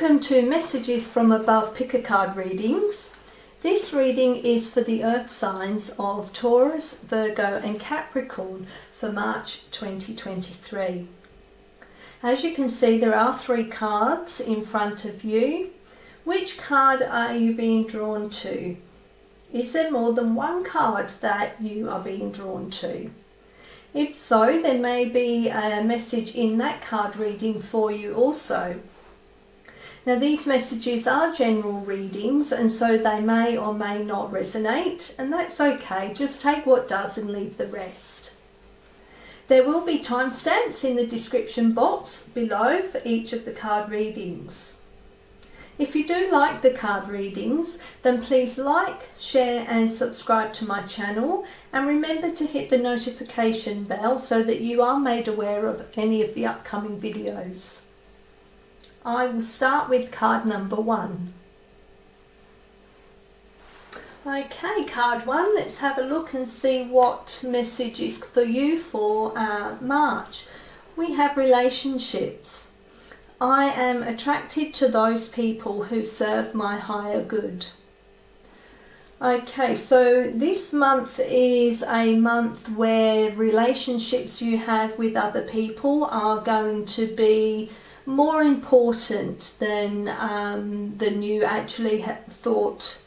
Welcome to Messages from Above Pick a Card readings. This reading is for the earth signs of Taurus, Virgo and Capricorn for March 2023. As you can see, there are 3 cards in front of you. Which card are you being drawn to? Is there more than one card that you are being drawn to? If so, there may be a message in that card reading for you also. Now, these messages are general readings, and so they may or may not resonate, and that's okay. Just take what does and leave the rest. There will be timestamps in the description box below for each of the card readings. If you do like the card readings, then please like, share and subscribe to my channel, and remember to hit the notification bell so that you are made aware of any of the upcoming videos. I will start with card number 1. Okay, card 1, let's have a look and see what message is for you for March. We have relationships. I am attracted to those people who serve my higher good. Okay, so this month is a month where relationships you have with other people are going to be more important than you actually thought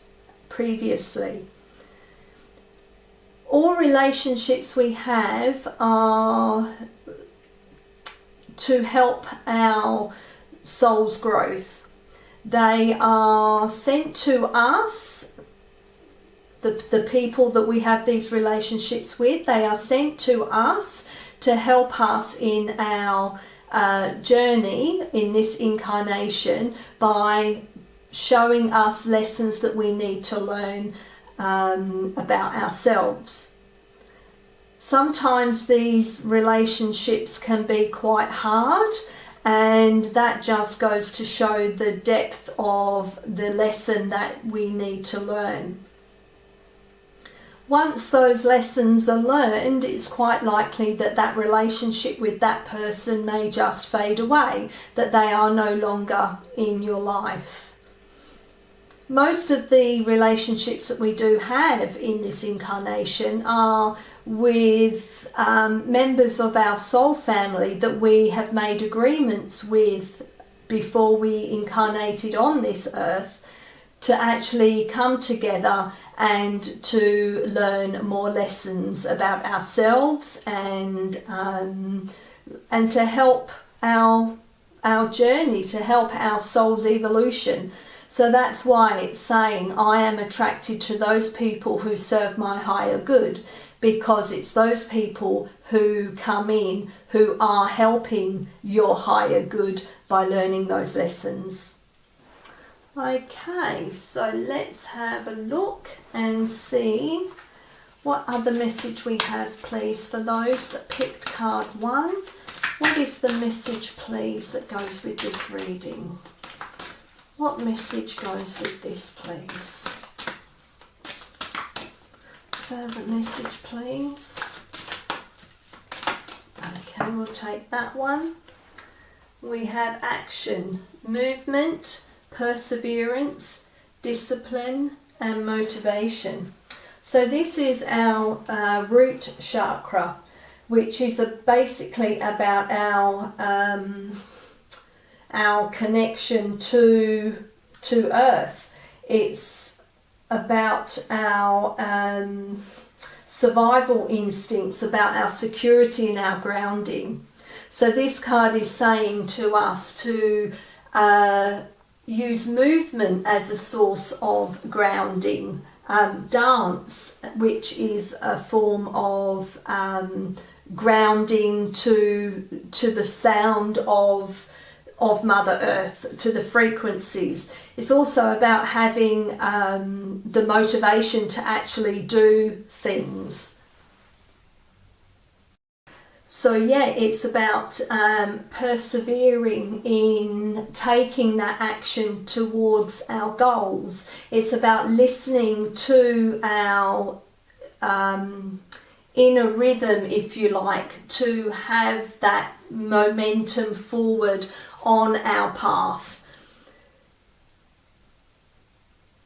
previously. All relationships we have are to help our soul's growth. They are sent to us, the people that we have these relationships with, they are sent to us to help us in our journey in this incarnation by showing us lessons that we need to learn about ourselves. Sometimes these relationships can be quite hard, and that just goes to show the depth of the lesson that we need to learn. Once those lessons are learned, it's quite likely that that relationship with that person may just fade away, that they are no longer in your life. Most of the relationships that we do have in this incarnation are with members of our soul family that we have made agreements with before we incarnated on this earth to actually come together and to learn more lessons about ourselves and to help our journey, to help our soul's evolution. So that's why it's saying I am attracted to those people who serve my higher good, because it's those people who come in who are helping your higher good by learning those lessons. Okay, so let's have a look and see what other message we have, please, for those that picked card 1. What is the message, please, that goes with this reading? What message goes with this, please? Further message, please. Okay, we'll take that one. We have action, movement, perseverance, discipline and motivation. So this is our root chakra, which is basically about our connection to earth. It's about our survival instincts, about our security and our grounding. So this card is saying to us to use movement as a source of grounding. Dance, which is a form of grounding to the sound of Mother Earth, to the frequencies. It's also about having the motivation to actually do things. So yeah, it's about persevering in taking that action towards our goals. It's about listening to our inner rhythm, if you like, to have that momentum forward on our path.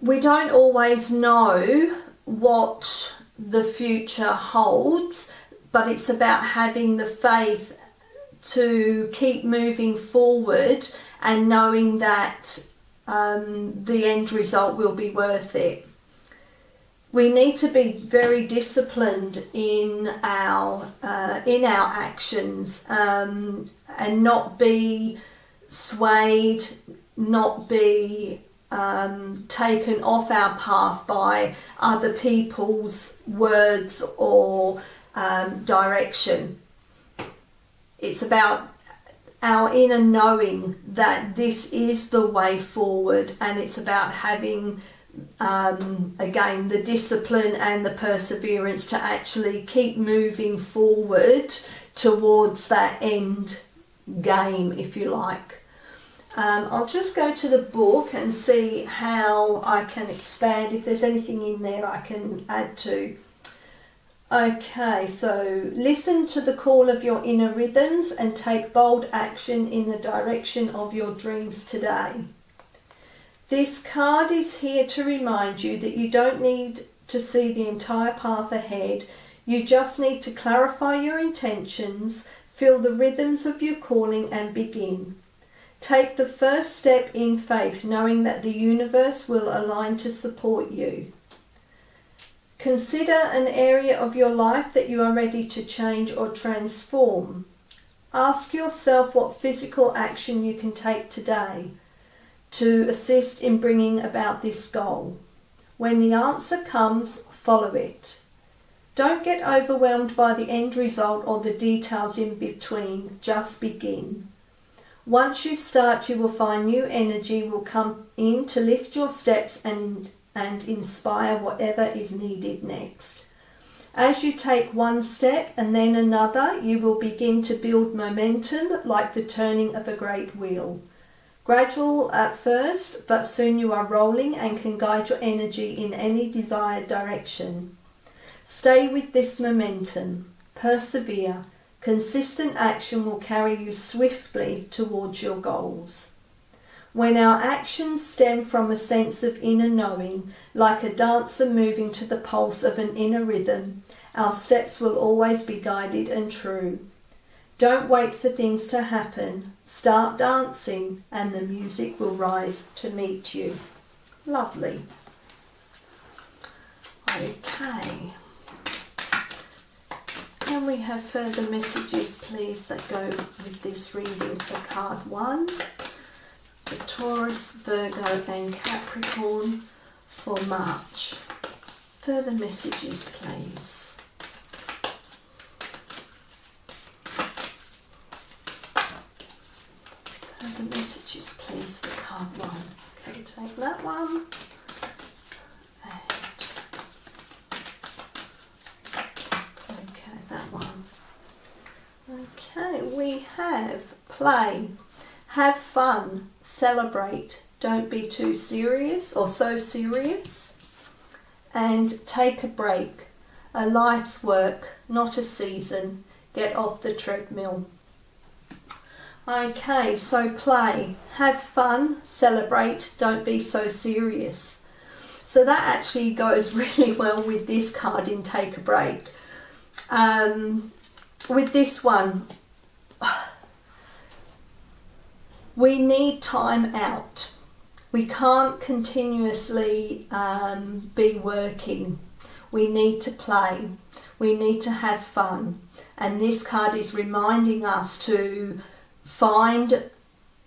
We don't always know what the future holds, but it's about having the faith to keep moving forward and knowing that the end result will be worth it. We need to be very disciplined in our actions, and not be swayed, not be taken off our path by other people's words or direction. It's about our inner knowing that this is the way forward, and it's about having again the discipline and the perseverance to actually keep moving forward towards that end game, if you like. I'll just go to the book and see how I can expand, if there's anything in there I can add to. Okay, so listen to the call of your inner rhythms and take bold action in the direction of your dreams today. This card is here to remind you that you don't need to see the entire path ahead. You just need to clarify your intentions, feel the rhythms of your calling and begin. Take the first step in faith, knowing that the universe will align to support you. Consider an area of your life that you are ready to change or transform. Ask yourself what physical action you can take today to assist in bringing about this goal. When the answer comes, follow it. Don't get overwhelmed by the end result or the details in between, just begin. Once you start, you will find new energy will come in to lift your steps and inspire whatever is needed next. As you take one step and then another, you will begin to build momentum like the turning of a great wheel. Gradual at first, but soon you are rolling and can guide your energy in any desired direction. Stay with this momentum. Persevere. Consistent action will carry you swiftly towards your goals. When our actions stem from a sense of inner knowing, like a dancer moving to the pulse of an inner rhythm, our steps will always be guided and true. Don't wait for things to happen. Start dancing and the music will rise to meet you. Lovely. Okay. Can we have further messages, please, that go with this reading for card 1? The Taurus, Virgo and Capricorn for March. Further messages, please. Further messages, please, for card 1. Okay, take that one. Okay, we have play, have fun, celebrate, don't be too serious or so serious, and take a break. A life's work, not a season. Get off the treadmill. Okay, so play, have fun, celebrate, don't be so serious. So that actually goes really well with this card in take a break. With this one, we need time out. We can't continuously be working. We need to play. We need to have fun. And this card is reminding us to find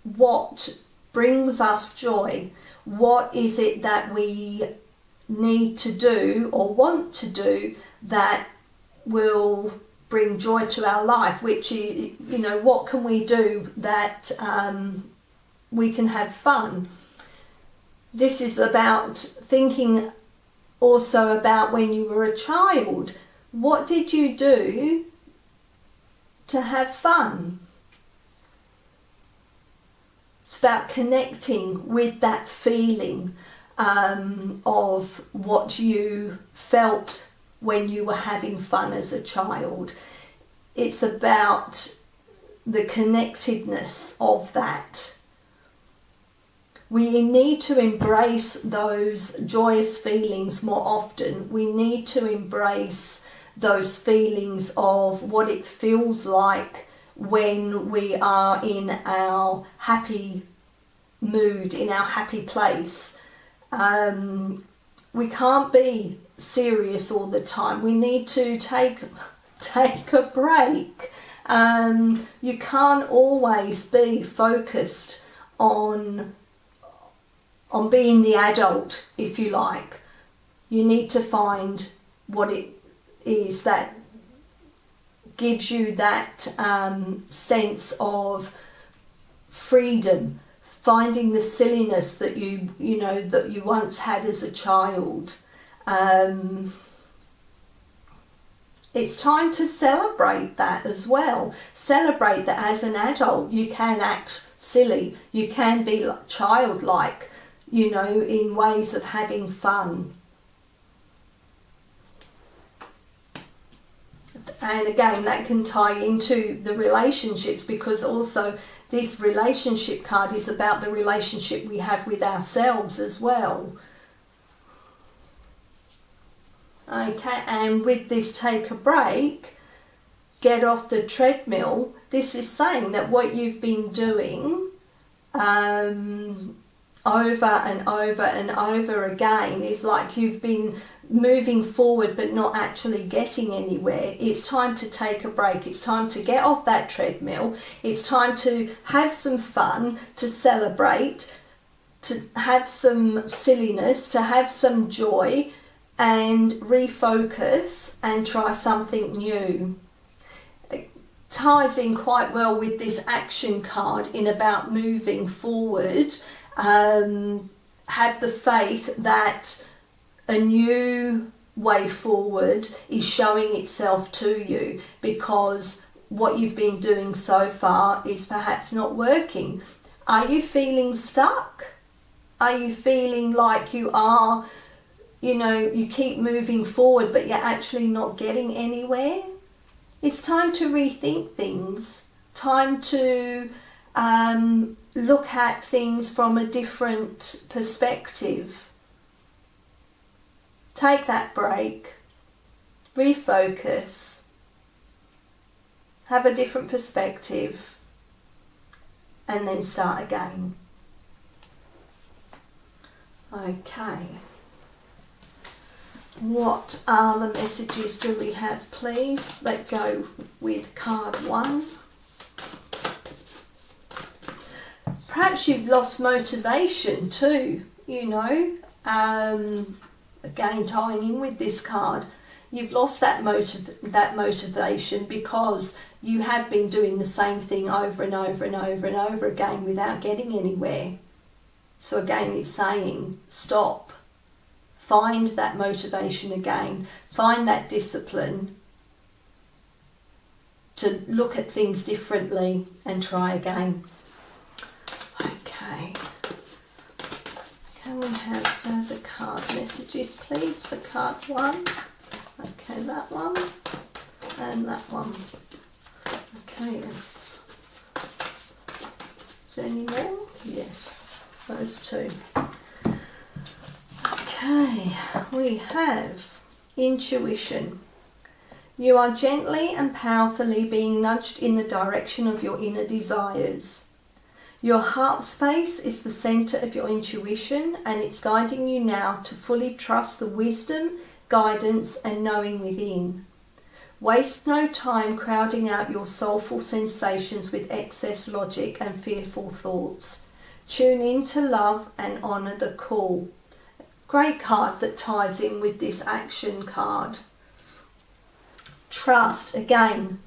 what brings us joy. What is it that we need to do or want to do that will bring joy to our life, which is, you know, what can we do that we can have fun. This is about thinking also about when you were a child. What did you do to have fun? It's about connecting with that feeling of what you felt when you were having fun as a child. It's about the connectedness of that. We need to embrace those joyous feelings more often. We need to embrace those feelings of what it feels like when we are in our happy mood, in our happy place. We can't be serious all the time. We need to take a break. You can't always be focused on being the adult, if you like. You need to find what it is that gives you that sense of freedom, finding the silliness that you once had as a child. It's time to celebrate that as well. Celebrate that as an adult you can act silly, you can be childlike, in ways of having fun. And again, that can tie into the relationships, because also this relationship card is about the relationship we have with ourselves as well. Okay, and with this take a break, get off the treadmill, this is saying that what you've been doing over and over and over again is like you've been moving forward but not actually getting anywhere. It's time to take a break. It's time to get off that treadmill. It's time to have some fun, to celebrate, to have some silliness, to have some joy, and refocus and try something new. It ties in quite well with this action card in about moving forward. Have the faith that a new way forward is showing itself to you, because what you've been doing so far is perhaps not working. Are you feeling stuck? Are you feeling like you are, you keep moving forward but you're actually not getting anywhere? It's time to rethink things, time to look at things from a different perspective. Take that break, refocus, have a different perspective, and then start again. Okay. What are the messages do we have, please? Let's go with card 1. Perhaps you've lost motivation too, again tying in with this card. You've lost that motivation because you have been doing the same thing over and over and over and over again without getting anywhere. So again, it's saying stop, find that motivation again, find that discipline to look at things differently and try again. Okay, can we have further card messages please for card 1? Okay, that one and that one. Okay, is there any more? Yes, those two. Okay, we have intuition. You are gently and powerfully being nudged in the direction of your inner desires. Your heart space is the centre of your intuition, and it's guiding you now to fully trust the wisdom, guidance and knowing within. Waste no time crowding out your soulful sensations with excess logic and fearful thoughts. Tune in to love and honour the call. Great card that ties in with this action card. Trust, again.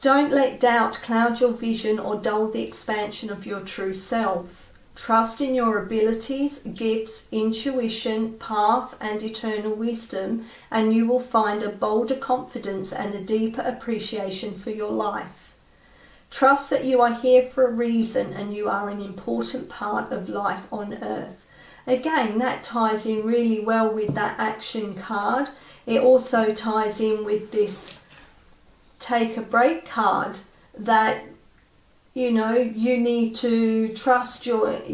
Don't let doubt cloud your vision or dull the expansion of your true self. Trust in your abilities, gifts, intuition, path and eternal wisdom, and you will find a bolder confidence and a deeper appreciation for your life. Trust that you are here for a reason and you are an important part of life on earth. Again, that ties in really well with that action card. It also ties in with this take a break card, that You know, you need to trust yourself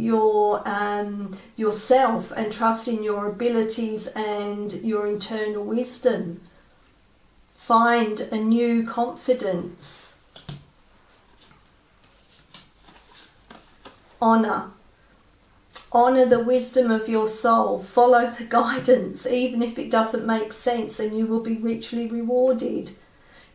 and trust in your abilities and your internal wisdom. Find a new confidence. Honour. Honour the wisdom of your soul. Follow the guidance, even if it doesn't make sense, and you will be richly rewarded.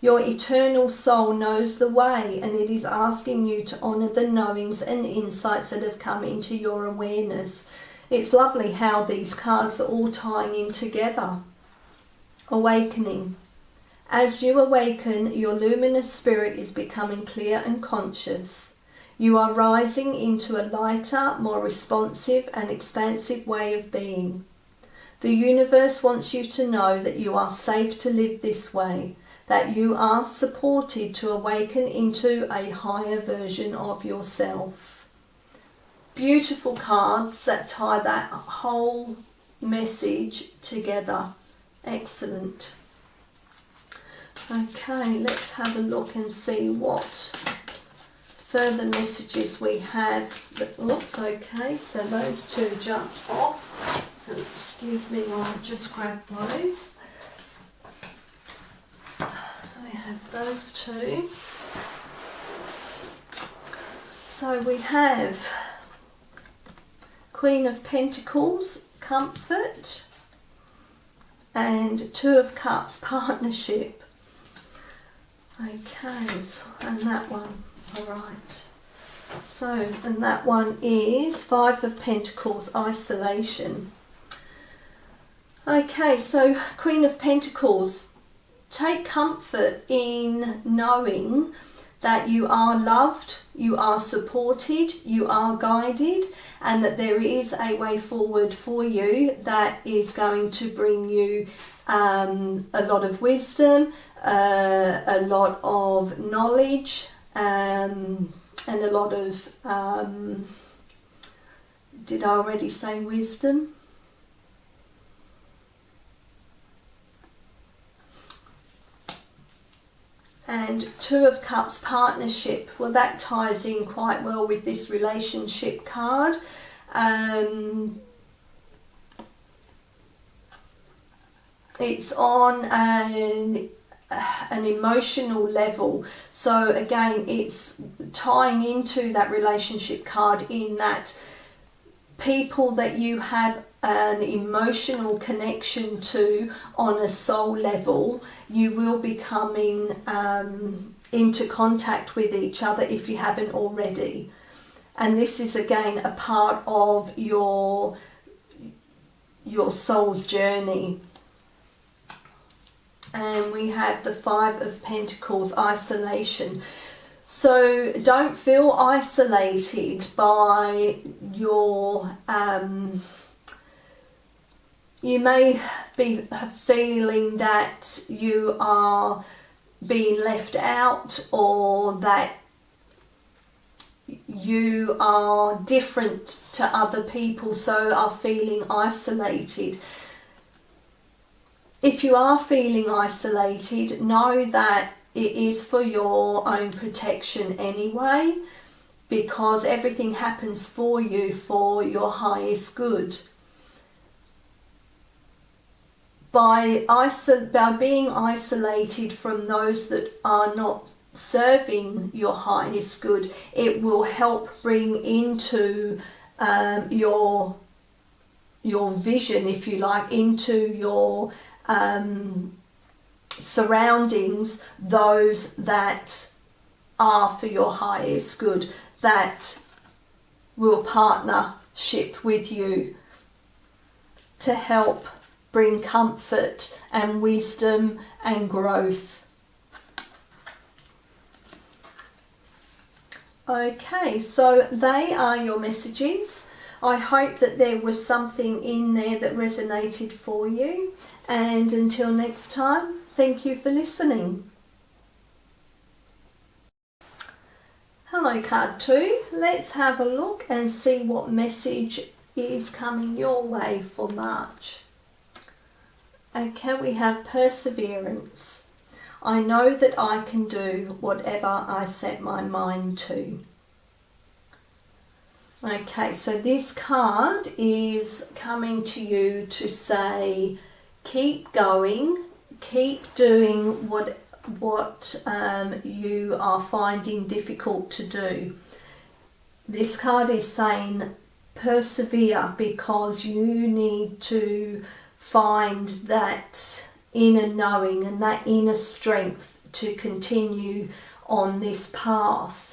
Your eternal soul knows the way, and it is asking you to honour the knowings and insights that have come into your awareness. It's lovely how these cards are all tying in together. Awakening. As you awaken, your luminous spirit is becoming clear and conscious. You are rising into a lighter, more responsive and expansive way of being. The universe wants you to know that you are safe to live this way, that you are supported to awaken into a higher version of yourself. Beautiful cards that tie that whole message together. Excellent. Okay, let's have a look and see what further messages we have. That looks okay, so those two jumped off. So excuse me while I just grab those. So we have those two. So we have Queen of Pentacles, comfort, and Two of Cups, partnership. Okay, and that one, all right. So, and that one is Five of Pentacles, isolation. Okay, so Queen of Pentacles, take comfort in knowing that you are loved, you are supported, you are guided, and that there is a way forward for you that is going to bring you a lot of wisdom, a lot of knowledge, and a lot of, did I already say wisdom? And Two of Cups, partnership. Well, that ties in quite well with this relationship card. It's on an emotional level. So again, it's tying into that relationship card in that people that you have an emotional connection to on a soul level, you will be coming into contact with each other if you haven't already. And this is again a part of your soul's journey. And we have the Five of Pentacles, isolation. So don't feel isolated by your, you may be feeling that you are being left out, or that you are different to other people, so are feeling isolated. If you are feeling isolated, know that it is for your own protection anyway, because everything happens for you for your highest good. By being isolated from those that are not serving your highest good, it will help bring into your vision, if you like, into your surroundings, those that are for your highest good, that will partnership with you to help bring comfort and wisdom and growth. Okay, so they are your messages. I hope that there was something in there that resonated for you. And until next time, thank you for listening. Hello card 2, let's have a look and see what message is coming your way for March. Okay, we have perseverance. I know that I can do whatever I set my mind to. Okay, so this card is coming to you to say, keep going, keep doing what you are finding difficult to do. This card is saying persevere, because you need to find that inner knowing and that inner strength to continue on this path.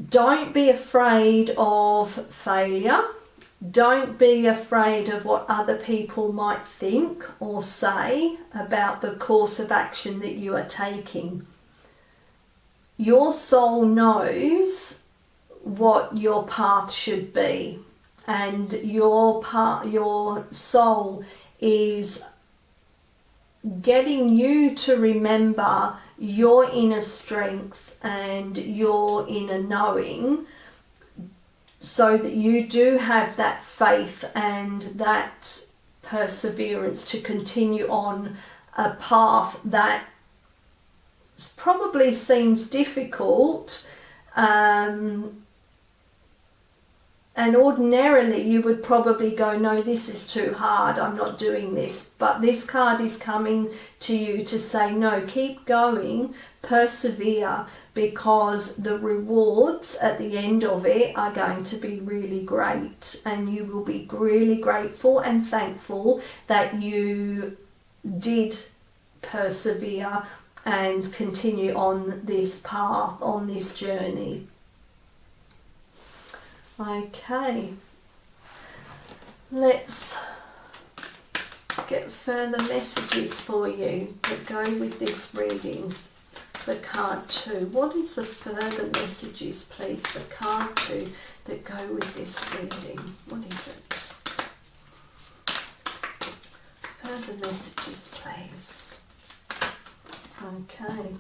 Don't be afraid of failure. Don't be afraid of what other people might think or say about the course of action that you are taking. Your soul knows what your path should be, and your soul is getting you to remember your inner strength and your inner knowing, so that you do have that faith and that perseverance to continue on a path that probably seems difficult, and ordinarily you would probably go, no, this is too hard, I'm not doing this. But this card is coming to you to say, no, keep going, persevere, because the rewards at the end of it are going to be really great, and you will be really grateful and thankful that you did persevere and continue on this path, on this journey. Okay, let's get further messages for you that go with this reading. The card 2. What is the further messages, please, for card 2 that go with this reading? What is it? Further messages, please. Okay,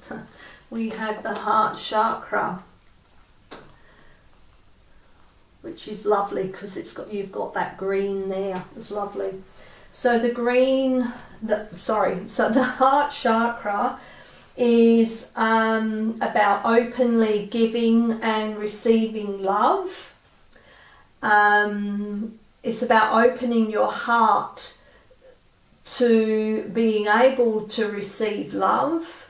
we have the heart chakra, which is lovely because you've got that green there. It's lovely. So the heart chakra is about openly giving and receiving love. It's about opening your heart to being able to receive love,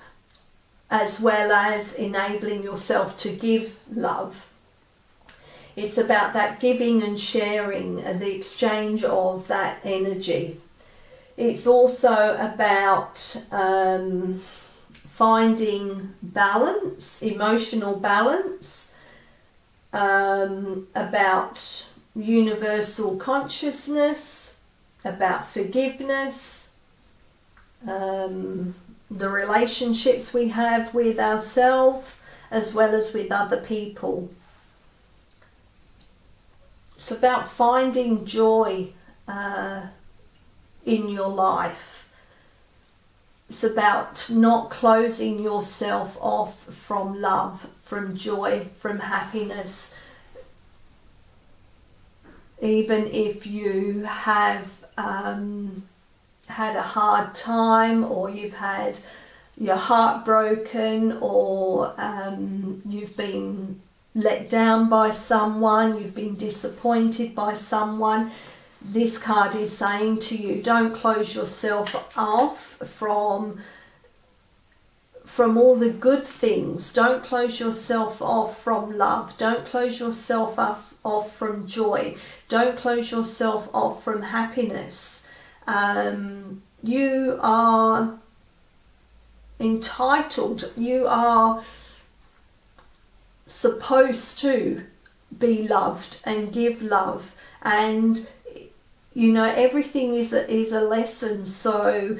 as well as enabling yourself to give love. It's about that giving and sharing and the exchange of that energy. It's also about finding balance, emotional balance, about universal consciousness, about forgiveness, the relationships we have with ourselves as well as with other people. It's about finding joy in your life. It's about not closing yourself off from love, from joy, from happiness. Even if you have had a hard time, or you've had your heart broken, or you've been let down by someone, you've been disappointed by someone, this card is saying to you, don't close yourself off from all the good things. Don't close yourself off from love. Don't close yourself off from joy. Don't close yourself off from happiness. You are entitled. You are supposed to be loved and give love, and you know everything is a lesson. So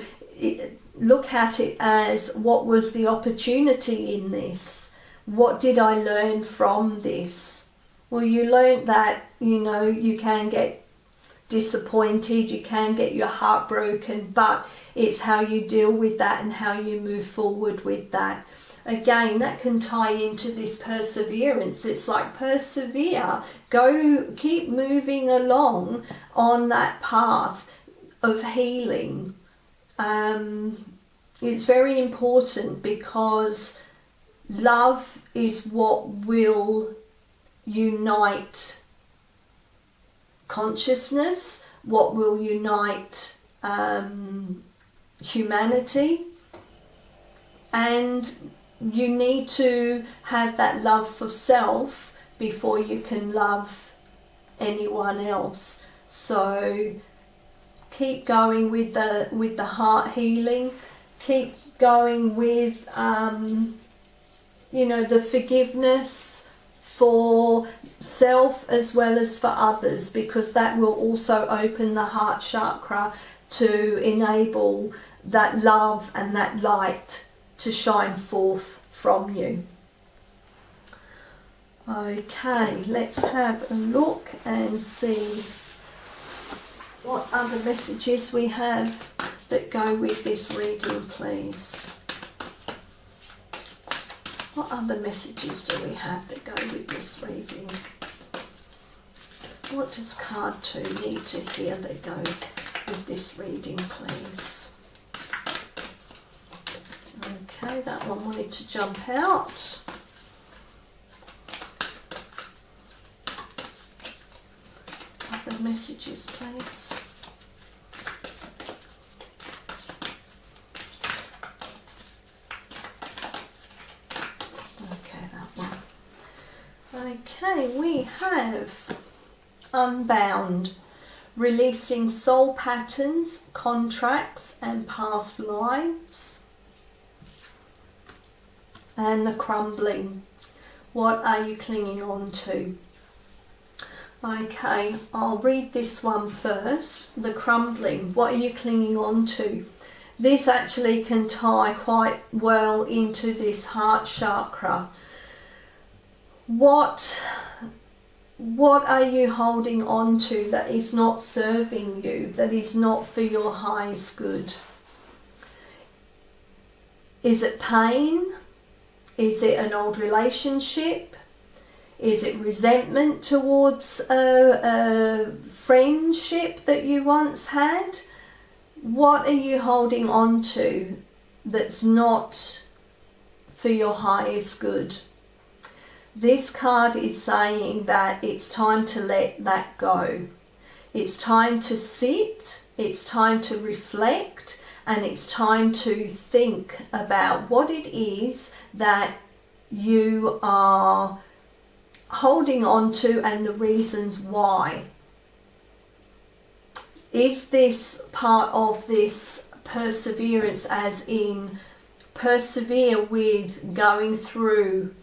look at it as, what was the opportunity in this? What did I learn from this? Well, you learned that you can get disappointed, you can get your heart broken, but it's how you deal with that and how you move forward with that. Again, that can tie into this perseverance. It's like, persevere, go, keep moving along on that path of healing. It's very important, because love is what will unite consciousness, what will unite humanity. And you need to have that love for self before you can love anyone else. So keep going with the heart healing. Keep going with the forgiveness for self as well as for others, because that will also open the heart chakra to enable that love and that light to shine forth from you. Okay, let's have a look and see what other messages we have that go with this reading, please. What other messages do we have that go with this reading? What does card 2 need to hear that goes with this reading, please? Okay, that one wanted to jump out. Other messages, please. Okay, that one. Okay, we have Unbound, releasing soul patterns, contracts and past lives. And the Crumbling, what are you clinging on to? Okay, I'll read this one first. The Crumbling, what are you clinging on to? This actually can tie quite well into this heart chakra. What are you holding on to that is not serving you, that is not for your highest good? Is it pain? Is it an old relationship? Is it resentment towards a friendship that you once had? What are you holding on to that's not for your highest good? This card is saying that it's time to let that go. It's time to sit, it's time to reflect, and it's time to think about what it is that you are holding on to and the reasons why. Is this part of this perseverance, as in persevere with going through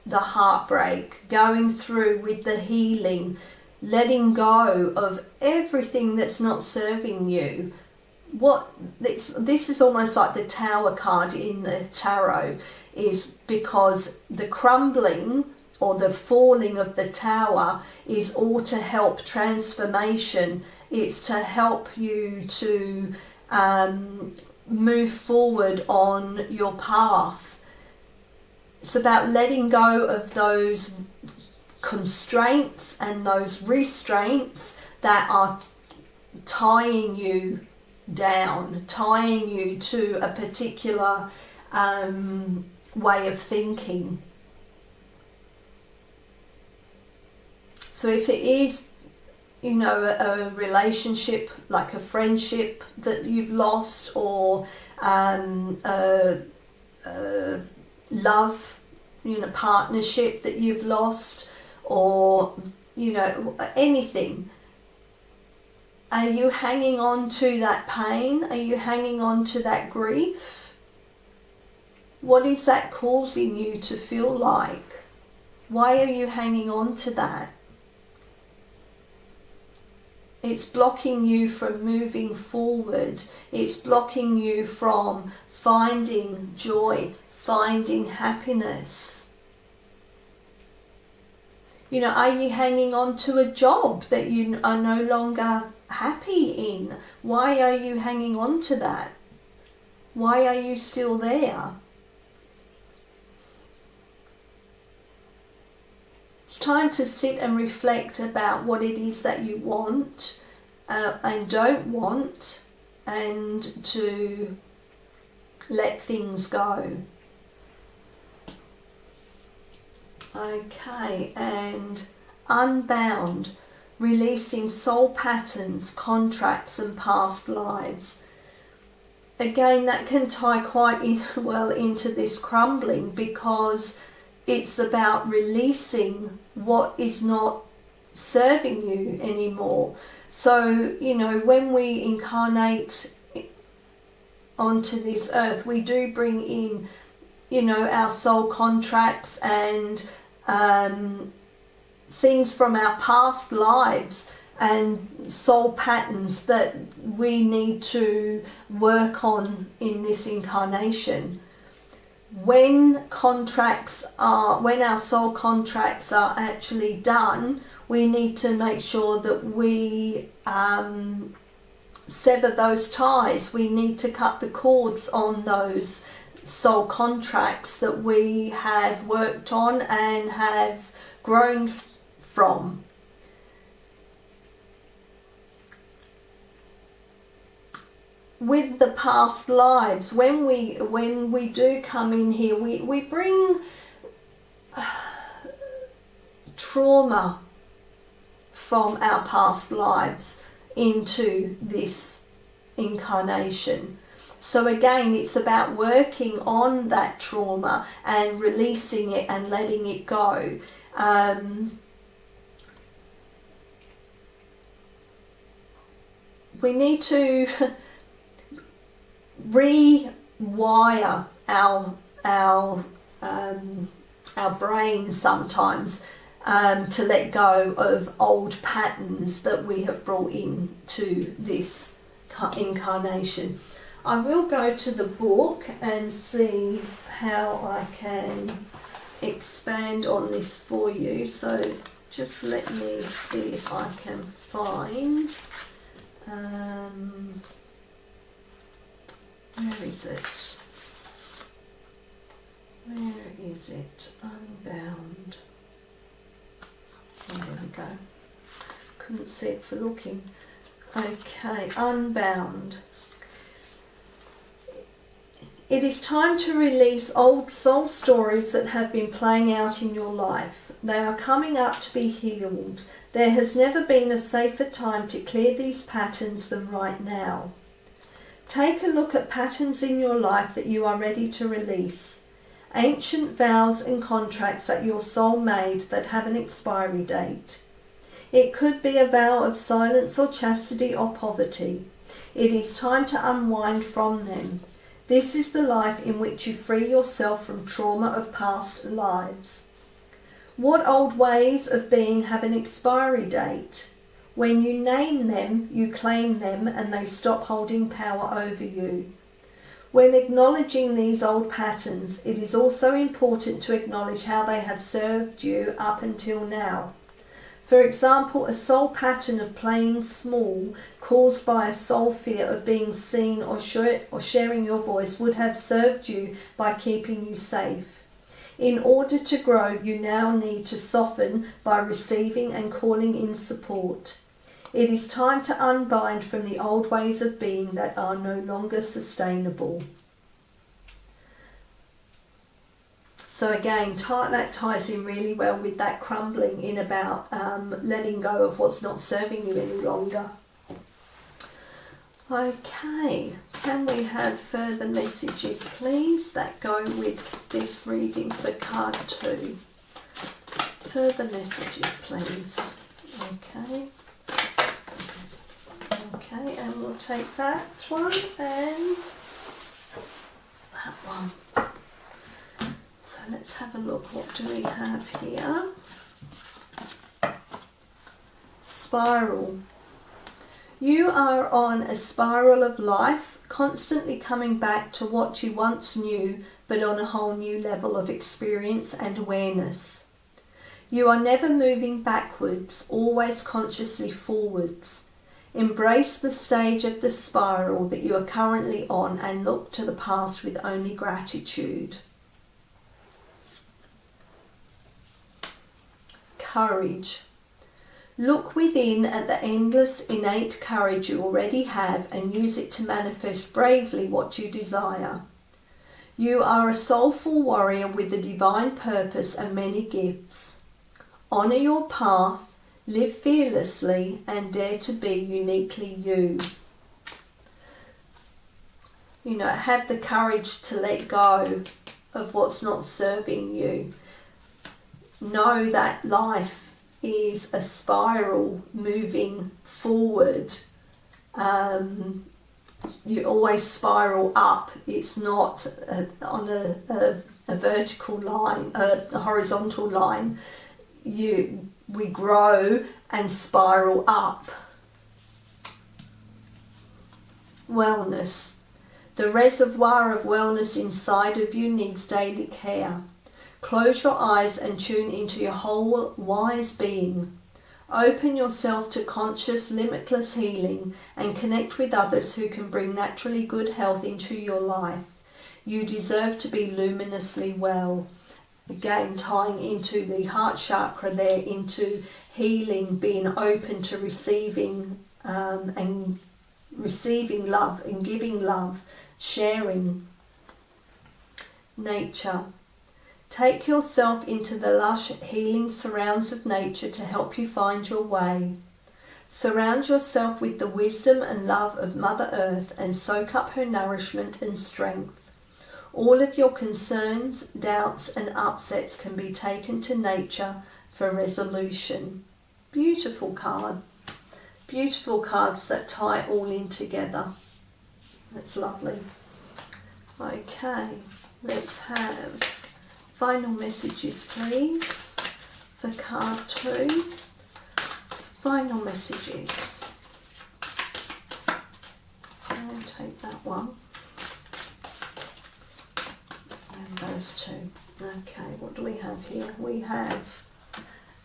the heartbreak, going through with the healing, letting go of everything that's not serving you? This is almost like the Tower card in the tarot, is because the crumbling or the falling of the tower is all to help transformation. It's to help you to move forward on your path. It's about letting go of those constraints and those restraints that are tying you down, tying you to a particular way of thinking. So if it is, a relationship, like a friendship that you've lost, or love, partnership that you've lost, or, anything, are you hanging on to that pain? Are you hanging on to that grief? What is that causing you to feel like? Why are you hanging on to that? It's blocking you from moving forward. It's blocking you from finding joy, finding happiness. Are you hanging on to a job that you are no longer happy in? Why are you hanging on to that? Why are you still there? It's time to sit and reflect about what it is that you want and don't want, and to let things go. Okay, and unbound, releasing soul patterns, contracts and past lives. Again, that can tie quite well into this crumbling, because it's about releasing what is not serving you anymore. So, you know, when we incarnate onto this earth, we do bring in, you know, our soul contracts and things from our past lives and soul patterns that we need to work on in this incarnation. When our soul contracts are actually done, we need to make sure that we sever those ties. We need to cut the cords on those soul contracts that we have worked on and have grown from. With the past lives, when we do come in here, we bring trauma from our past lives into this incarnation. So again, it's about working on that trauma and releasing it and letting it go. We need to rewire our brain sometimes to let go of old patterns that we have brought into this incarnation. I will go to the book and see how I can expand on this for you. So just let me see if I can find, where is it? Where is it? Unbound. Oh, there we go. Couldn't see it for looking. Okay, unbound. It is time to release old soul stories that have been playing out in your life. They are coming up to be healed. There has never been a safer time to clear these patterns than right now. Take a look at patterns in your life that you are ready to release. Ancient vows and contracts that your soul made that have an expiry date. It could be a vow of silence or chastity or poverty. It is time to unwind from them. This is the life in which you free yourself from trauma of past lives. What old ways of being have an expiry date? When you name them, you claim them and they stop holding power over you. When acknowledging these old patterns, it is also important to acknowledge how they have served you up until now. For example, a soul pattern of playing small caused by a soul fear of being seen or sharing your voice would have served you by keeping you safe. In order to grow, you now need to soften by receiving and calling in support. It is time to unbind from the old ways of being that are no longer sustainable. So again, that ties in really well with that crumbling in about letting go of what's not serving you any longer. Okay, can we have further messages, please, that go with this reading for card 2? Further messages, please. Okay. Okay, and we'll take that one and that one. So let's have a look. What do we have here? Spiral. You are on a spiral of life, constantly coming back to what you once knew, but on a whole new level of experience and awareness. You are never moving backwards, always consciously forwards. Embrace the stage of the spiral that you are currently on and look to the past with only gratitude. Courage. Look within at the endless innate courage you already have and use it to manifest bravely what you desire. You are a soulful warrior with a divine purpose and many gifts. Honour your path, live fearlessly, and dare to be uniquely you. You know, have the courage to let go of what's not serving you. Know that life is a spiral moving forward. You always spiral up. It's not on a vertical line, a horizontal line. We grow and spiral up. Wellness. The reservoir of wellness inside of you needs daily care. Close your eyes and tune into your whole wise being. Open yourself to conscious, limitless healing and connect with others who can bring naturally good health into your life. You deserve to be luminously well. Again, tying into the heart chakra there, into healing, being open to receiving and receiving love and giving love, sharing. Nature. Take yourself into the lush, healing surrounds of nature to help you find your way. Surround yourself with the wisdom and love of Mother Earth and soak up her nourishment and strength. All of your concerns, doubts and upsets can be taken to nature for resolution. Beautiful card. Beautiful cards that tie all in together. That's lovely. Okay, let's have final messages, please, for card 2. Final messages. I'll take that one. And those two. Okay, what do we have here? We have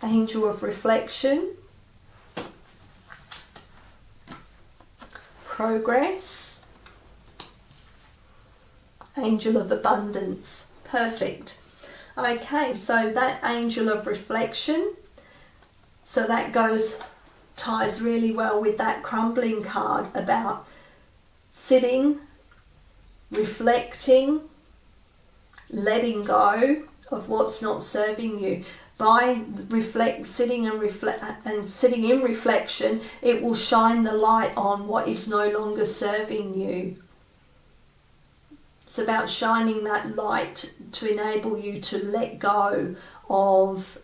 Angel of Reflection, Progress, Angel of Abundance. Perfect. Okay, so that Angel of Reflection, so that ties really well with that Crumbling card about sitting, reflecting, letting go of what's not serving you. By sitting in reflection, it will shine the light on what is no longer serving you. It's about shining that light to enable you to let go of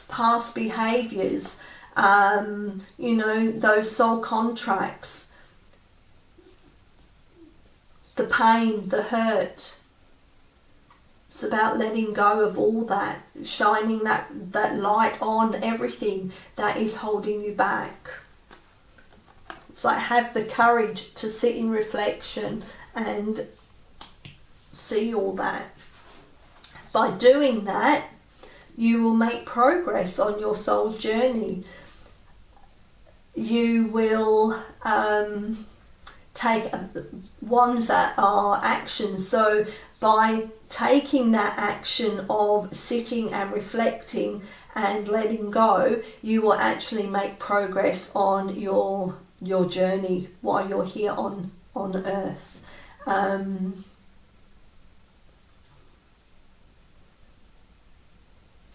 past behaviours, those soul contracts, the pain, the hurt. It's about letting go of all that, shining that light on everything that is holding you back. It's like, have the courage to sit in reflection and see all that. By doing that, you will make progress on your soul's journey. You will take ones that are actions. So by taking that action of sitting and reflecting and letting go, you will actually make progress on your journey while you're here on earth.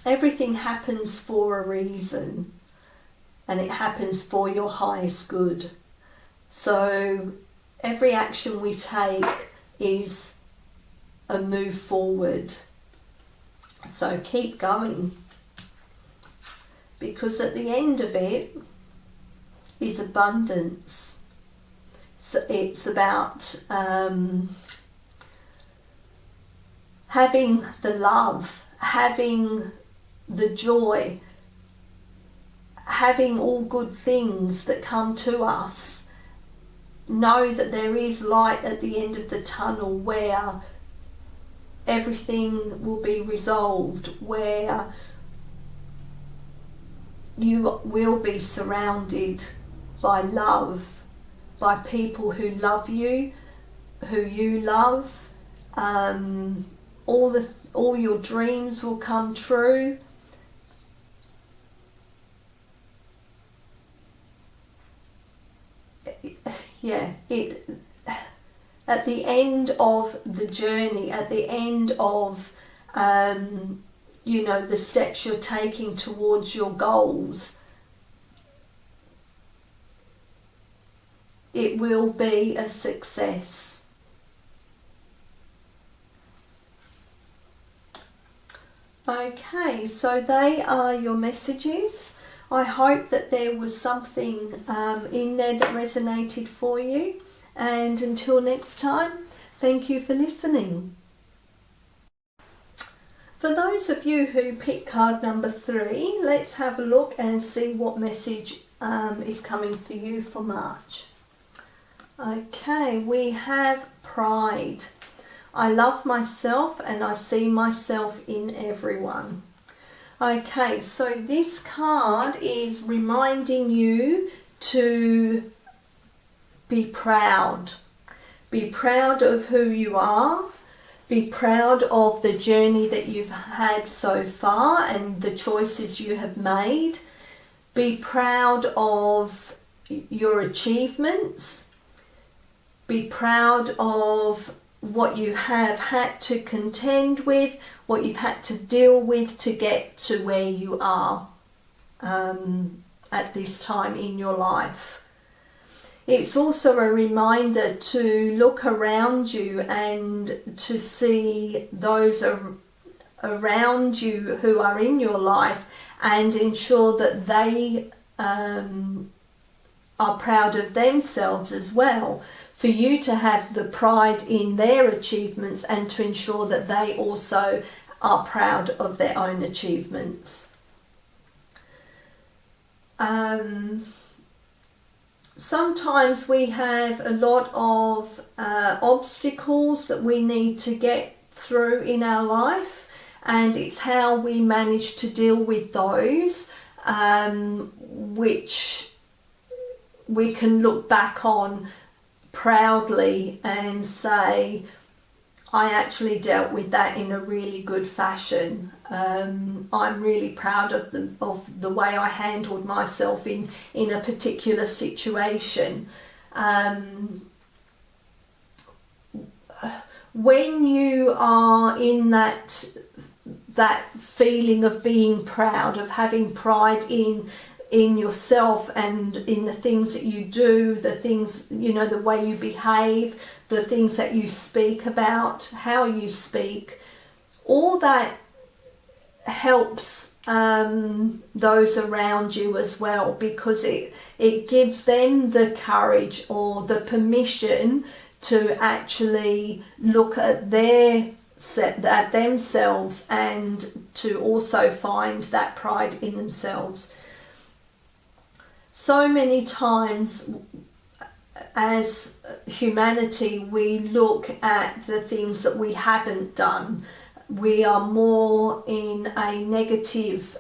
Everything happens for a reason, and it happens for your highest good. So every action we take is a move forward. So keep going, because at the end of it is abundance. So it's about having the love, having the joy, having all good things that come to us. Know that there is light at the end of the tunnel, where everything will be resolved, where you will be surrounded by love, by people who love you, who you love. All your dreams will come true. at the end of the journey, at the end of, you know, the steps you're taking towards your goals, it will be a success. Okay, so they are your messages. I hope that there was something in there that resonated for you. And until next time, thank you for listening. For those of you who picked card number 3, let's have a look and see what message is coming for you for March. Okay, we have pride. I love myself and I see myself in everyone. Okay, so this card is reminding you to be proud. Be proud of who you are. Be proud of the journey that you've had so far and the choices you have made. Be proud of your achievements. Be proud of what you have had to contend with, what you've had to deal with to get to where you are at this time in your life. It's also a reminder to look around you and to see those around you who are in your life and ensure that they are proud of themselves as well. For you to have the pride in their achievements and to ensure that they also are proud of their own achievements. Sometimes we have a lot of obstacles that we need to get through in our life, and it's how we manage to deal with those which we can look back on proudly and say, I actually dealt with that in a really good fashion. I'm really proud of the way I handled myself in a particular situation. When you are in that feeling of being proud, of having pride in yourself and in the things that you do, the things, you know, the way you behave, the things that you speak about, how you speak, all that helps those around you as well, because it gives them the courage or the permission to actually look at themselves and to also find that pride in themselves. So many times as humanity we look at the things that we haven't done. We are more in a negative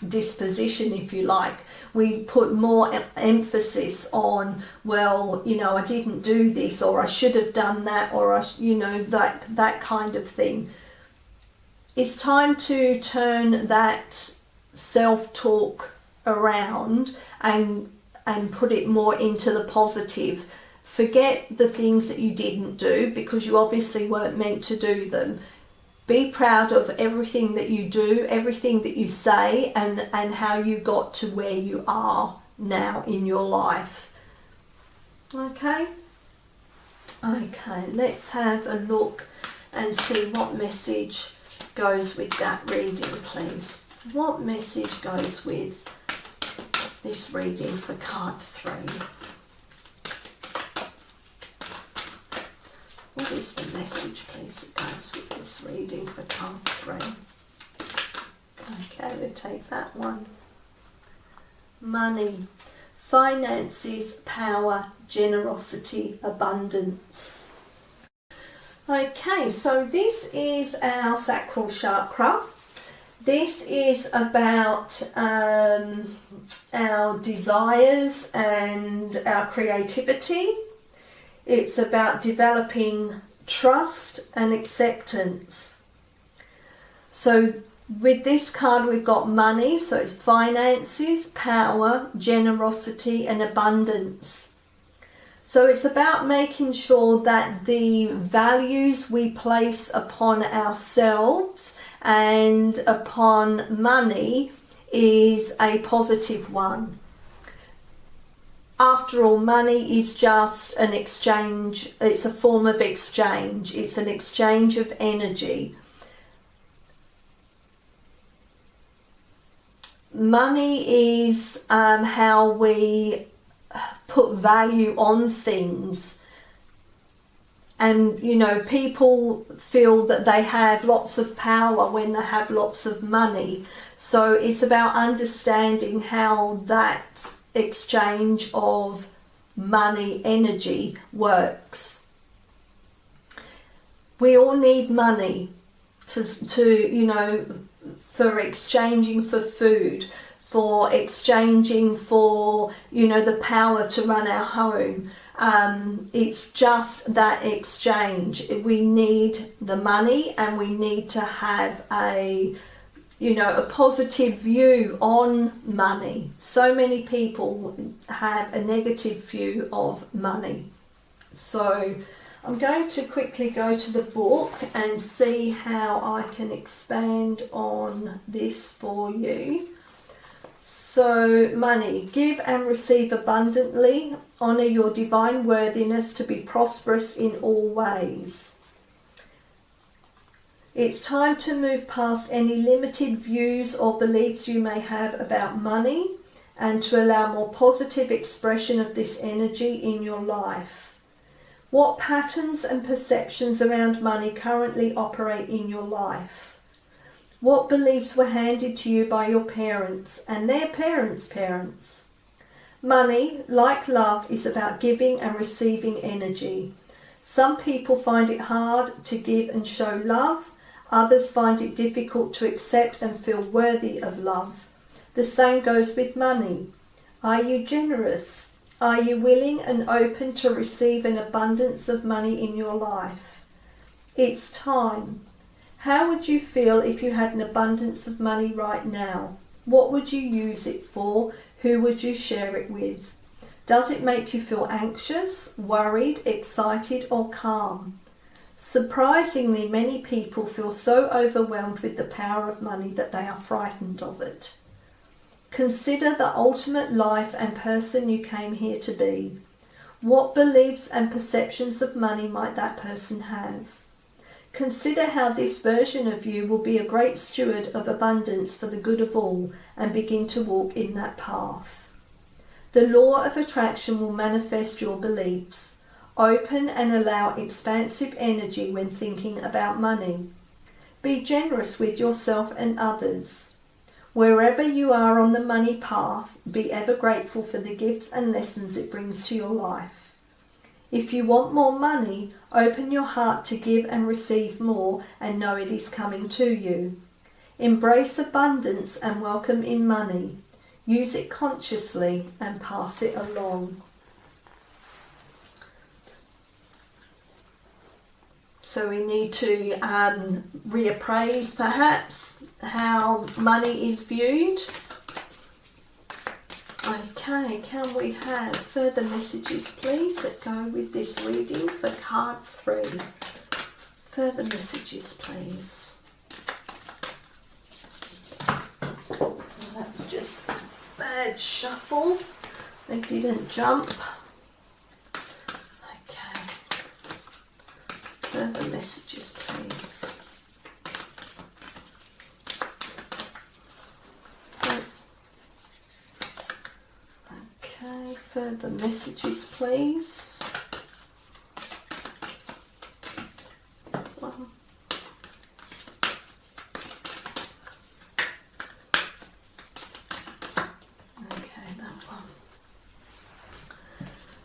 disposition, if you like. We put more emphasis on, well, you know, I didn't do this, or I should have done that, or you know, that kind of thing. It's time to turn that self-talk around and put it more into the positive. Forget the things that you didn't do, because you obviously weren't meant to do them. Be proud of everything that you do, everything that you say, and how you got to where you are now in your life. Okay, let's have a look and see what message goes with that reading, please. What message goes with this reading for card 3? What is the message, please, that goes with this reading for card 3? Okay, we'll take that one. Money, finances, power, generosity, abundance. Okay, so this is our sacral chakra. This is about our desires and our creativity. It's about developing trust and acceptance. So with this card we've got money, so it's finances, power, generosity and abundance. So it's about making sure that the values we place upon ourselves and upon money is a positive one. After all, money is just an exchange. It's a form of exchange. It's an exchange of energy. Money is how we put value on things. And, you know, people feel that they have lots of power when they have lots of money. So it's about understanding how that exchange of money energy works. We all need money to you know, for exchanging for food, for exchanging for, you know, the power to run our home. It's just that exchange. We need the money, and we need to have a, you know, a positive view on money. So many people have a negative view of money. So I'm going to quickly go to the book and see how I can expand on this for you. So, money. Give and receive abundantly. Honour your divine worthiness to be prosperous in all ways. It's time to move past any limited views or beliefs you may have about money and to allow more positive expression of this energy in your life. What patterns and perceptions around money currently operate in your life? What beliefs were handed to you by your parents and their parents' parents? Money, like love, is about giving and receiving energy. Some people find it hard to give and show love. Others find it difficult to accept and feel worthy of love. The same goes with money. Are you generous? Are you willing and open to receive an abundance of money in your life? It's time. How would you feel if you had an abundance of money right now? What would you use it for? Who would you share it with? Does it make you feel anxious, worried, excited, or calm? Surprisingly, many people feel so overwhelmed with the power of money that they are frightened of it. Consider the ultimate life and person you came here to be. What beliefs and perceptions of money might that person have? Consider how this version of you will be a great steward of abundance for the good of all, and begin to walk in that path. The law of attraction will manifest your beliefs. Open and allow expansive energy when thinking about money. Be generous with yourself and others. Wherever you are on the money path, be ever grateful for the gifts and lessons it brings to your life. If you want more money, open your heart to give and receive more, and know it is coming to you. Embrace abundance and welcome in money. Use it consciously and pass it along. So we need to reappraise perhaps how money is viewed. Okay, can we have further messages please that go with this reading for card 3? Further messages please. That's just a bad shuffle. They didn't jump. Okay. Further messages please. Okay, further messages please.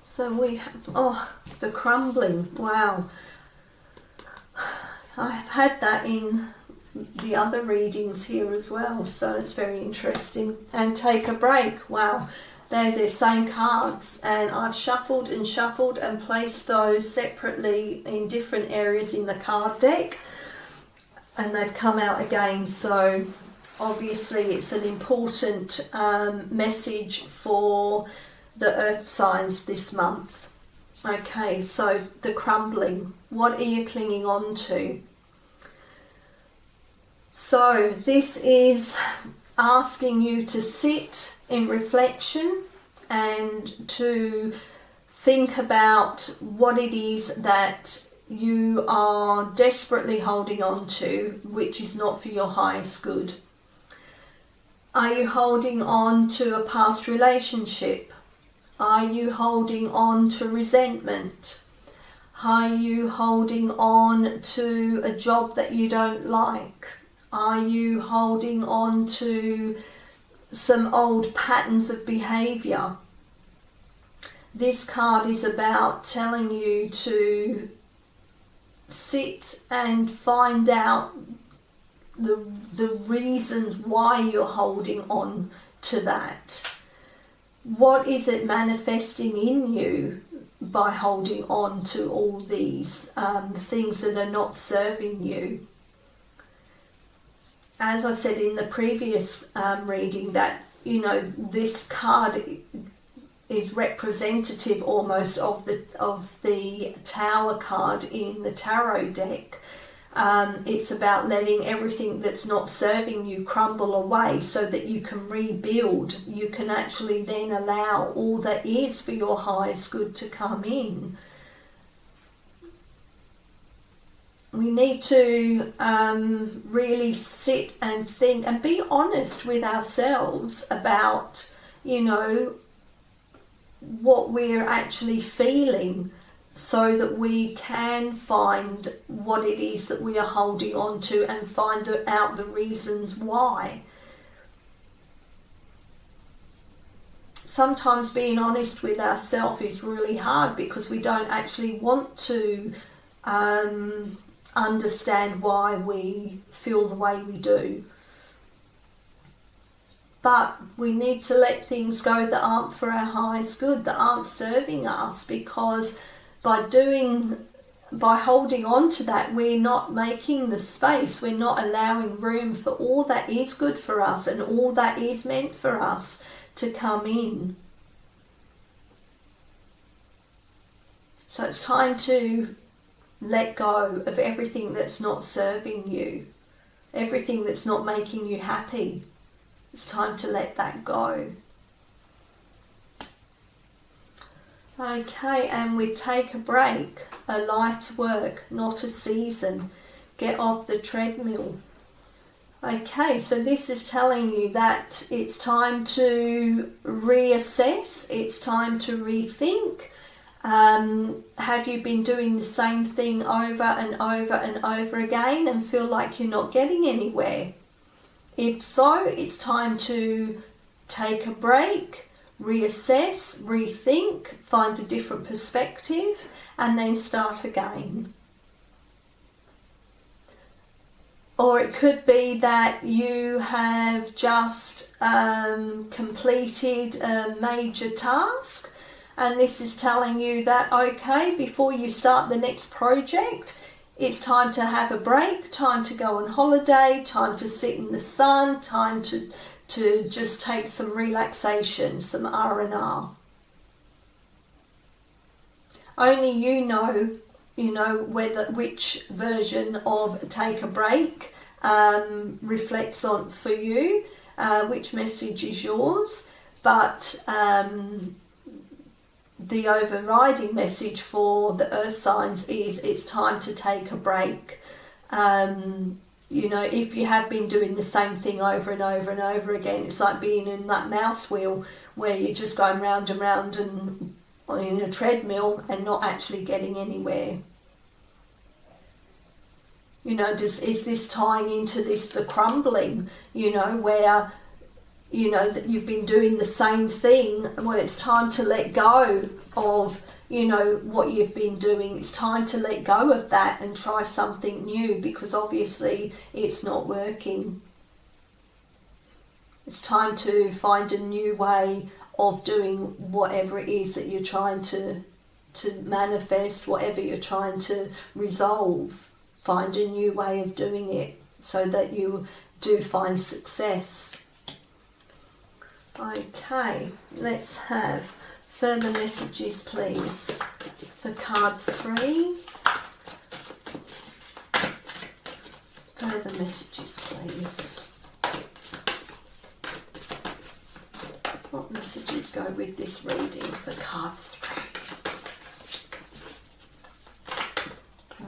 So we have, the crumbling, wow. I've had that in the other readings here as well, so it's very interesting. And take a break, wow. They're the same cards, and I've shuffled and placed those separately in different areas in the card deck, and they've come out again. So obviously it's an important message for the earth signs this month. Okay, so the crumbling. What are you clinging on to? So this is asking you to sit in reflection and to think about what it is that you are desperately holding on to, which is not for your highest good. Are you holding on to a past relationship? Are you holding on to resentment? Are you holding on to a job that you don't like? Are you holding on to some old patterns of behaviour? This card is about telling you to sit and find out the reasons why you're holding on to that. What is it manifesting in you by holding on to all these things that are not serving you? As I said in the previous reading, that, you know, this card is representative almost of the Tower card in the tarot deck. It's about letting everything that's not serving you crumble away so that you can rebuild. You can actually then allow all that is for your highest good to come in. We need to really sit and think and be honest with ourselves about, you know, what we're actually feeling, so that we can find what it is that we are holding on to and find out the reasons why. Sometimes being honest with ourselves is really hard because we don't actually want to understand why we feel the way we do. But we need to let things go that aren't for our highest good, that aren't serving us, because by holding on to that, we're not making the space, we're not allowing room for all that is good for us and all that is meant for us to come in. So it's time to let go of everything that's not serving you, everything that's not making you happy. It's time to let that go. Okay, and we take a break. A life's work, not a season. Get off the treadmill. Okay, so this is telling you that it's time to reassess. It's time to rethink. Have you been doing the same thing over and over and over again and feel like you're not getting anywhere? If so, it's time to take a break, reassess, rethink, find a different perspective, and then start again. Or it could be that you have just completed a major task, and this is telling you that, okay, before you start the next project, it's time to have a break, time to go on holiday, time to sit in the sun, time to just take some relaxation, some R&R. Only you know which version of take a break reflects on for you, which message is yours, but the overriding message for the earth signs is it's time to take a break. If you have been doing the same thing over and over and over again, it's like being in that mouse wheel where you're just going round and round and in a treadmill and not actually getting anywhere. Is this tying into the crumbling, where that you've been doing the same thing? Well, it's time to let go of what you've been doing. It's time to let go of that and try something new, because obviously it's not working. It's time to find a new way of doing whatever it is that you're trying to manifest, whatever you're trying to resolve. Find a new way of doing it so that you do find success. Okay, let's have further messages, please, for card 3. Further messages, please. What messages go with this reading for card 3?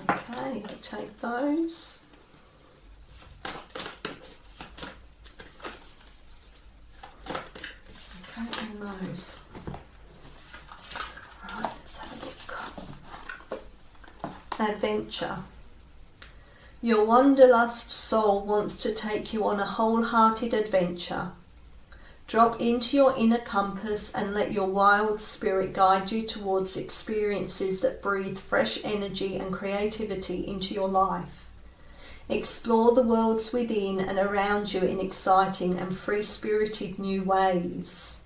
Okay, I'll take those. Okay, and those. Right, let's have a look. Adventure. Your wanderlust soul wants to take you on a wholehearted adventure. Drop into your inner compass and let your wild spirit guide you towards experiences that breathe fresh energy and creativity into your life. Explore the worlds within and around you in exciting and free-spirited new ways.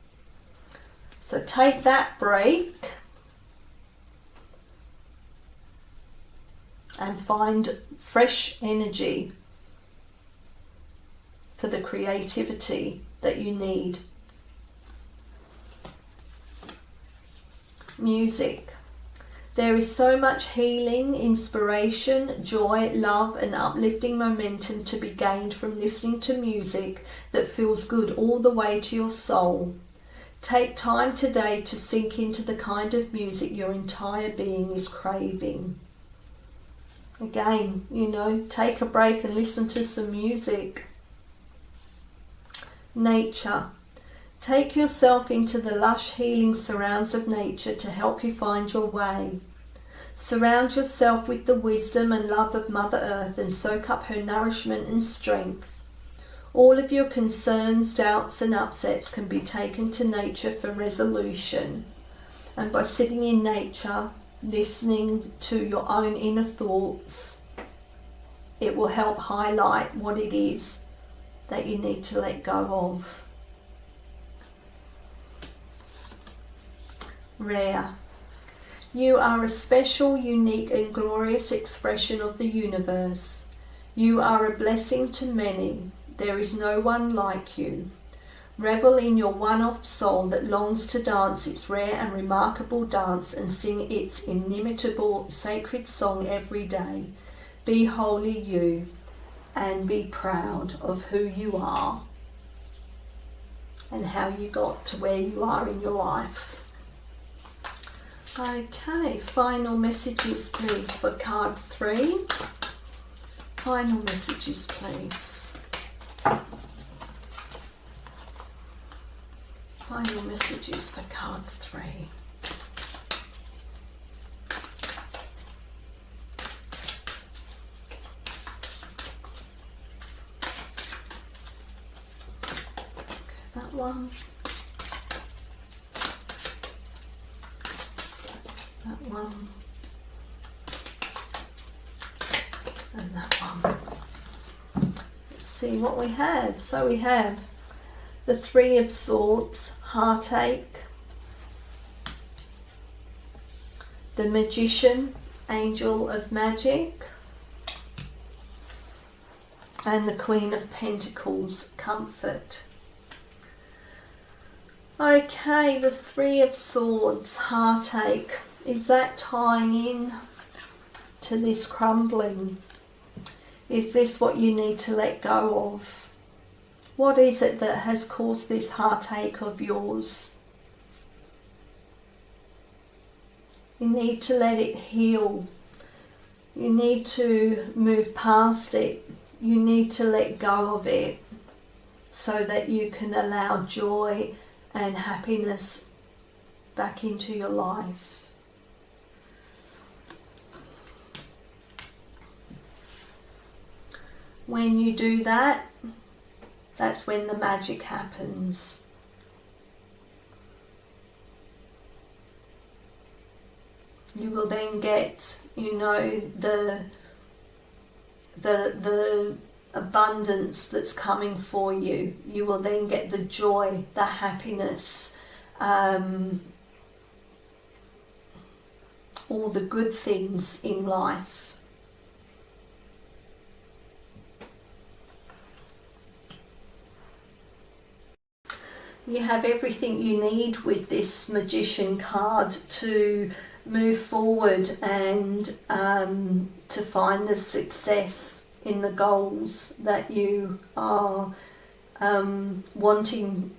So take that break and find fresh energy for the creativity that you need. Music. There is so much healing, inspiration, joy, love and uplifting momentum to be gained from listening to music that feels good all the way to your soul. Take time today to sink into the kind of music your entire being is craving. Again, you know, take a break and listen to some music. Nature. Take yourself into the lush healing surrounds of nature to help you find your way. Surround yourself with the wisdom and love of Mother Earth and soak up her nourishment and strength. All of your concerns, doubts and upsets can be taken to nature for resolution. And by sitting in nature, listening to your own inner thoughts, it will help highlight what it is that you need to let go of. Rare. You are a special, unique and glorious expression of the universe. You are a blessing to many. There is no one like you. Revel in your one-off soul that longs to dance its rare and remarkable dance and sing its inimitable sacred song every day. Be wholly you and be proud of who you are and how you got to where you are in your life. Okay, final messages please for card 3. Final messages please. Final messages for card 3. That one. That one. And that one. Let's see what we have. So we have the 3 of Swords, heartache, the Magician, angel of magic, and the Queen of Pentacles, comfort. Okay, the 3 of Swords, heartache. Is that tying in to this crumbling? Is this what you need to let go of? What is it that has caused this heartache of yours? You need to let it heal. You need to move past it. You need to let go of it so that you can allow joy and happiness back into your life. When you do that, that's when the magic happens. You will then get, you know, the abundance that's coming for you. You will then get the joy, the happiness, all the good things in life. You have everything you need with this Magician card to move forward and to find the success in the goals that you are wanting,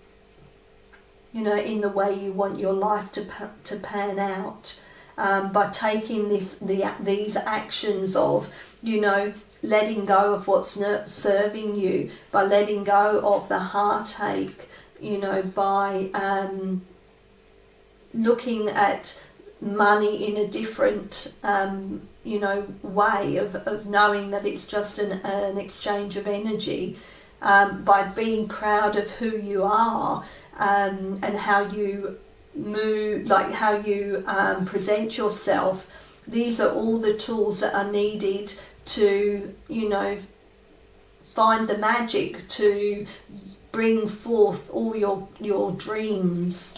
you know, in the way you want your life to pan out, by taking these actions of, you know, letting go of what's not serving you, by letting go of the heartache, you know, by looking at money in a different, you know, way of knowing that it's just an exchange of energy, by being proud of who you are, and how you move, like how you present yourself. These are all the tools that are needed to, you know, find the magic to bring forth all your dreams.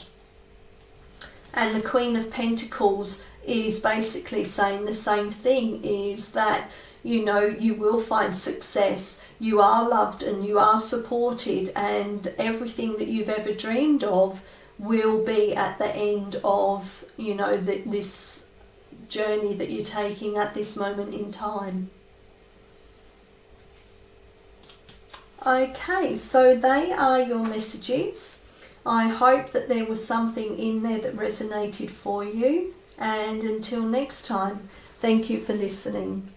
And the Queen of Pentacles is basically saying the same thing, is that, you know, you will find success, you are loved and you are supported, and everything that you've ever dreamed of will be at the end of, you know, this journey that you're taking at this moment in time. Okay, so they are your messages. I hope that there was something in there that resonated for you, and until next time, thank you for listening.